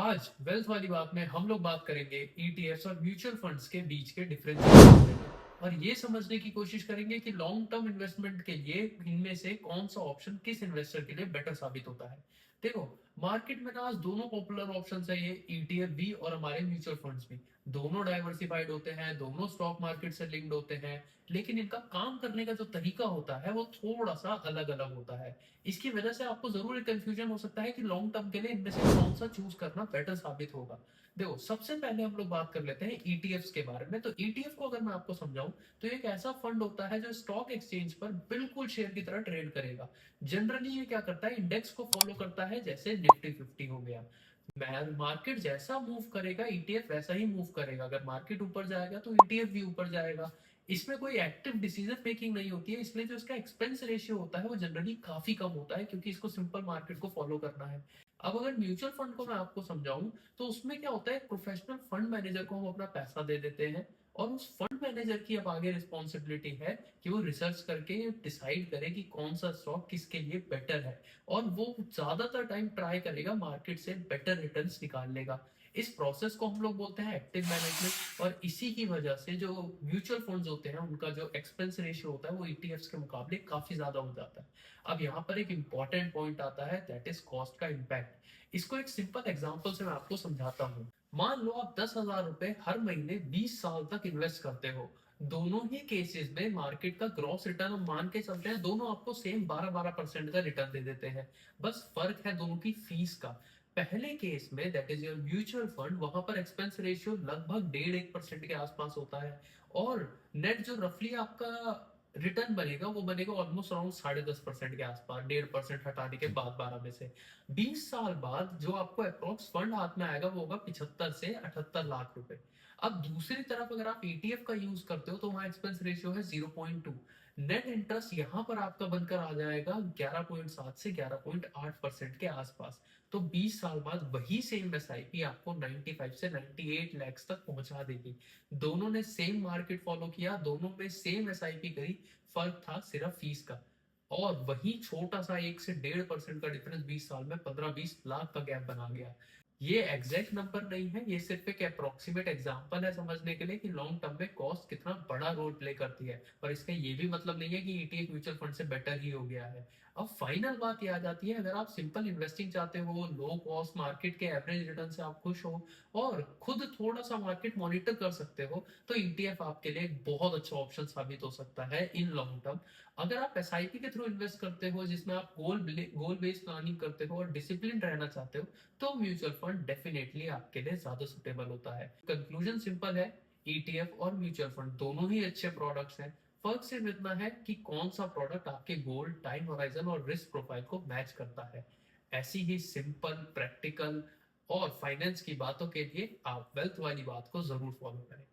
आज वेल्थ वाली बात में हम लोग बात करेंगे ईटीएफ्स और म्यूचुअल फंड्स के बीच के डिफरेंशिएशन और ये समझने की कोशिश करेंगे कि लॉन्ग टर्म इन्वेस्टमेंट के लिए इनमें से कौन सा ऑप्शन किस इन्वेस्टर के लिए बेटर साबित होता है। देखो, मार्केट में ना आज दोनों पॉपुलर ऑप्शन है, ये ईटीएफ भी और हमारे म्यूचुअल फंड्स भी। दोनों डाइवर्सिफाइड होते हैं, दोनों स्टॉक मार्केट से लिंक्ड होते हैं, लेकिन इनका काम करने का जो तरीका होता है वो थोड़ा सा अलग अलग होता है। इसकी वजह से आपको जरूर एक कंफ्यूजन हो सकता है कि लॉन्ग टर्म के लिए इनमें से कौन सा चूज करना बेटर साबित होगा। देखो, सबसे पहले हम लोग बात कर लेते हैं ईटीएफ्स के बारे में। तो ईटीएफ को अगर मैं आपको समझाऊं तो एक ऐसा फंड होता है जो स्टॉक एक्सचेंज पर बिल्कुल शेयर की तरह ट्रेड करेगा। जनरली ये क्या करता है, इंडेक्स को फॉलो करता है, जैसे निफ्टी 50 हो गया। मार्केट जैसा मूव करेगा ईटीएफ वैसा ही मूव करेगा। अगर मार्केट ऊपर जाएगा तो ईटीएफ भी ऊपर जाएगा। इसमें कोई एक्टिव डिसीजन मेकिंग नहीं होती है, इसलिए जो इसका एक्सपेंस रेशियो होता है वो जनरली काफी कम होता है, क्योंकि इसको सिंपल मार्केट को फॉलो करना है। अब अगर म्यूचुअल फंड को मैं आपको समझाऊं तो उसमें क्या होता है, प्रोफेशनल फंड मैनेजर को हम अपना पैसा दे देते हैं और उस फंड मैनेजर की अब आगे रिस्पॉन्सिबिलिटी है कि वो रिसर्च करके डिसाइड करे कि कौन सा स्टॉक किसके लिए बेटर है, और वो ज्यादातर टाइम ट्राई करेगा मार्केट से बेटर रिटर्न्स निकालने का। इस प्रोसेस को हम लोग बोलते हैं एक्टिव मैनेजमेंट, और इसी की वजह से जो म्यूचुअल फंड्स होते हैं उनका जो एक्सपेंस रेशियो होता है वो ईटीएफ्स के मुकाबले काफी ज्यादा हो जाता है। अब यहाँ पर एक इंपॉर्टेंट पॉइंट आता है, दैट इज कॉस्ट का इम्पैक्ट। इसको एक सिंपल एग्जांपल से मैं आपको समझाता हूँ। मान लो आप 10,000 रुपए हर महीने 20 साल तक इन्वेस्ट करते हो। दोनों ही केसेस में मार्केट का ग्रॉस रिटर्न हम मान के चलते हैं, दोनों आपको सेम 12-12% का रिटर्न दे देते हैं। बस फर्क है दोनों की फीस का। पहले केस में, that is your mutual fund, वहां पर एक्सपेंस रेशियो लगभग 1.5-1% के आसपास होता है, और नेट जो रफली आपका रिटर्न बनेगा वो बनेगा ऑलमोस्ट अराउंड 10.5% के आसपास, 1.5% हटाने के बाद 12 में से। 20 साल बाद जो आपको अप्रोक्स फंड हाथ में आएगा वो होगा 75 से 78 लाख रुपए। अब दूसरी तरफ अगर आप ईटीएफ का यूज करते हो तो वहां एक्सपेंस रेशियो है 0.2। नेट इंटरेस्ट यहां पर आपका बनकर आ जाएगा 11.7 से 11.8% के आसपास। तो 20 साल बाद वही सेम एसआईपी आपको 95 से 98 लाख तक पहुंचा देगी। दोनों ने सेम मार्केट फॉलो किया, दोनों में सेम एसआईपी करी, फर्क था सिर्फ फीस का। और वही छोटा सा 1 से 1.5% का डिफरेंस 20 साल में 15-20 लाख का गैप बना गया। ये एग्जैक्ट नंबर नहीं है, ये सिर्फ एक अप्रोक्सीमेट एग्जांपल है समझने के लिए कि लॉन्ग टर्म में कॉस्ट कितना बड़ा रोल प्ले करती है, पर इसका ये भी मतलब नहीं है कि ईटीएफ म्यूचुअल फंड से बेटर ही हो गया है। अब फाइनल बात ये आ जाती है, अगर आप सिंपल इन्वेस्टिंग चाहते हो, लो कॉस्ट मार्केट के एवरेज रिटर्न से आप खुश हो और खुद थोड़ा सा मार्केट मॉनिटर कर सकते हो, तो ईटीएफ आपके लिए एक बहुत अच्छा ऑप्शन साबित हो सकता है इन लॉन्ग टर्म। अगर आप एसआईपी के थ्रू इन्वेस्ट करते हो जिसमें आप गोल बेस्ड प्लानिंग करते हो और डिसिप्लिन रहना चाहते हो, तो म्यूचुअल फंड डेफिनेटली आपके लिए ज्यादा सुटेबल होता है। कंक्लूजन सिंपल है, ईटीएफ और म्यूचुअल फंड दोनों ही अच्छे प्रोडक्ट्स हैं। फर्क सिर्फ इतना है कि कौन सा प्रोडक्ट आपके गोल, टाइम होराइजन और रिस्क प्रोफाइल को मैच करता है। ऐसी ही सिंपल, प्रैक्टिकल और फाइनेंस की बातों के लिए आप वेल्थ वाली बात को जरूर फॉलो करें।